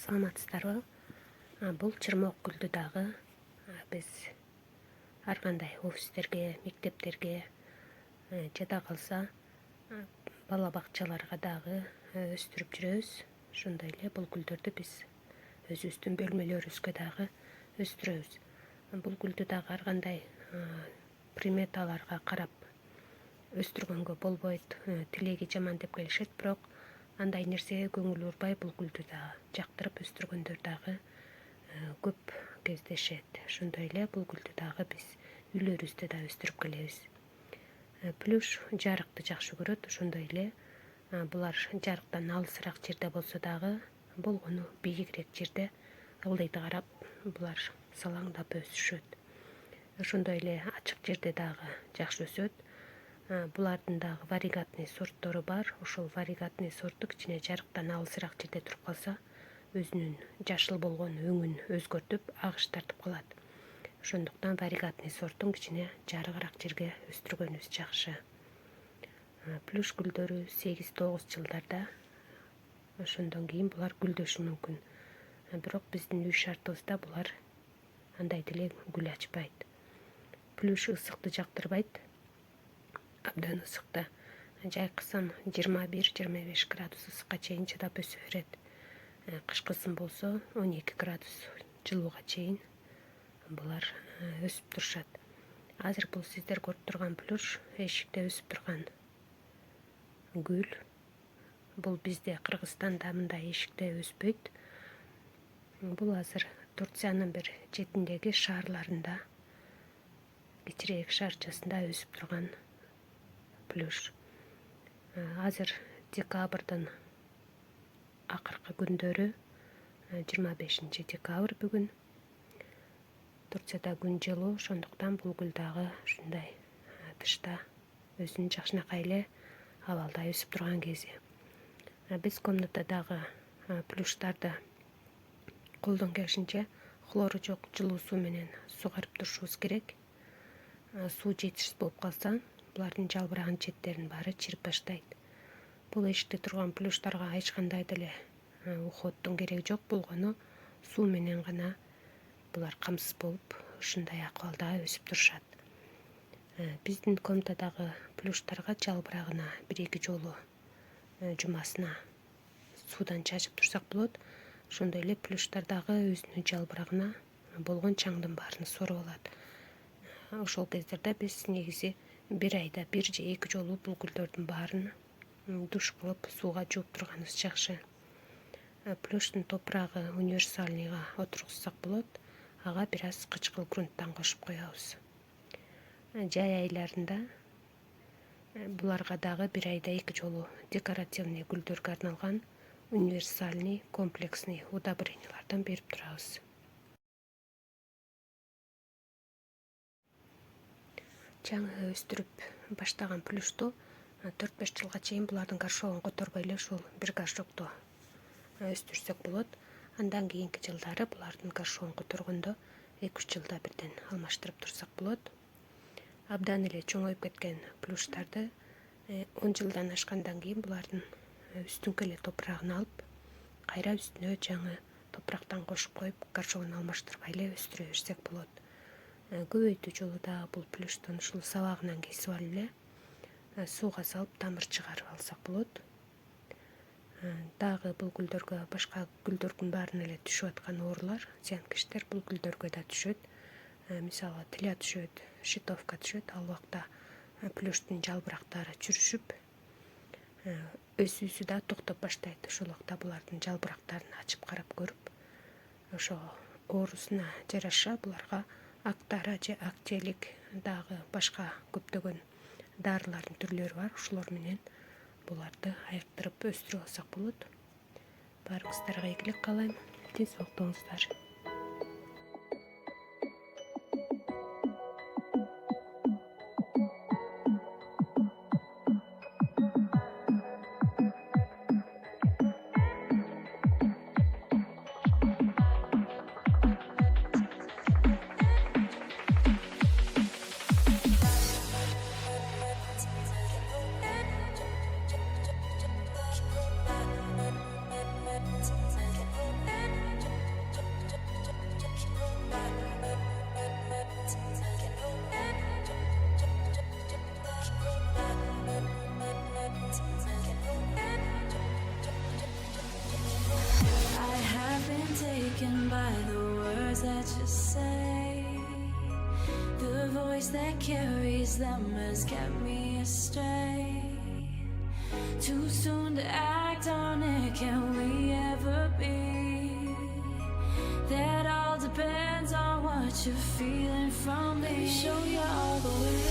Саламатсыздарбы? Бул чырмок гүлдү дагы биз ар кандай офистерге, мектептерге, жада калса бала бакчаларга дагы өстүрүп жүрөбүз. Ошондой эле бул гүлдөрдү биз өзүбүздүн бөлмөлөрүбүзгө дагы өстүрөбүз. Бул гүлдү дагы ар кандай приметаларга карап өстүргөнгө болбойт. Тилеги жаман деп келишет, бирок андай нерсеге көңүл бурбай бул гүлдү дагы жактырып өстүргөндөр дагы көп кездешет. Ошондой эле бул гүлдү дагы биз үйлөрүбүздө да өстүрүп келебиз. Плюш жарыкты жакшы көрөт, ошондой эле булар жарыктан алысыраак жерде болсо дагы, болгону бийигирээк жерде ылдыйды карап булар салаңдап өсүшөт. Ошондой эле ачык жерде дагы жакшы өсөт. Булардын дагы варигатный сорттору бар. Ошол варигатный сорту кичине жарыктан алысыраак жерде туруп калса, өзүнүн жашыл болгон өңүн өзгөртүп, агыш тартып калат. Ошондуктан варигатный сорттун кичине жарыгыраак жерге өстүргөнүбүз жакшы. Плюш гүлдөрү 8-9 жылдарда, ошондон кийин булар гүлдөшү мүмкүн. Бирок биздин үй шартыбызда булар андай деле гүл ачпайт. Плюш ысыкты жактырбайт. Абдан ысыкта жайкасам 21-25 градус ысыкка чейин чыдап өсө берет. Кышкысын болсо 12 градус жылууга чейин булар өсүп турушат. Азыр бул сиздер көрүп турган плюш эшикте өсүп турган гүл. Бул бизде Кыргызстанда мындай эшикте өспөйт. Бул азыр Турциянын бир четиндеги шаарларында, кичирээк шаарчасында өсүп турган плюш. Азыр декабрдын акыркы күндөрү, 25 декабрь бүгүн. Турцияда күн жылуу, ошондуктан бул гүл дагы ушундай тышта өзүнүн жакшынакай эле абалда өсүп турган кези. Биз комнатадагы плюштарды колдон келишинче хлору жок жылуу суу менен сугарып турушубуз керек. Суу жетишсиз болуп калса, булардын жалбыраган четтеринин баары чирип баштайт. Бул эшикте турган плюштарга эч кандай деле уходдун кереги жок, болгону суу менен гана булар камсыз болуп, ушундай акыбалда өсүп турушат. Биздин комнатадагы плюштарга жалбырагына 1-2 жолу жумасына суудан чачып турсак болот. Ошондой эле плюштар дагы өзүнүн жалбырагына болгон чаңдын баарын соруп алат. Ошол кездерде биз негизи 1 айда 1 же 2 жолу бул гүлдөрдүн баарын душ кылып сууга жууп турганыбыз жакшы. Плюштун топурагы универсальныйга отургузсак болот. Ага бир аз кычкыл грунттан кошуп коебуз. Жай айларында буларга дагы 1 айда 2 жолу декоративный гүлдөргө арналган универсальный комплексный удобрениялардан берип турабыз. Жаңы өстүрүп баштаган плюшту 4-5 жылга чейин булардын горшогун которбой эле ушул бир горшокто өстүрсөк болот. Андан кийинки жылдары булардын горшогун которгондо 2-3 жылда бирден алмаштырып турсак болот. Абдан эле чоңоюп кеткен плюштарды 10 жылдан ашкандан кийин булардын үстүңкү эле топурагын алып, кайра үстүнө жаңы топурактан кошуп коюп, горшогун алмаштырбай эле өстүрө берсек болот. Көбөйтүү жолу дагы бул плюштун ушул сабагынан кесип алып эле сууга салып тамыр чыгарып алсак болот. Дагы бул гүлдөргө башка гүлдөрдүн баарына эле түшүп аткан оорулар, зыянкечтер бул гүлдөргө да түшөт. Мисалы, тиля түшөт, шитовка түшөт. Ал убакта плюштун жалбырактары чүрүшүп, өсүүсү да токтоп баштайт. Ошол убакта булардын жалбырактарын ачып карап көрүп, ошо оорусуна жараша буларга актара же актелик, дагы башка көптөгөн дарылардын түрлөрү бар. Ошолор менен буларды айыктырып өстүрүп алсак болот. Баарыңыздарга ийгилик каалайм. Тез октоңуздар. memories that carries them has kept me astray. Too soon to act on it, can we ever be? That all depends on what you're feeling from me. Let me show you all the way.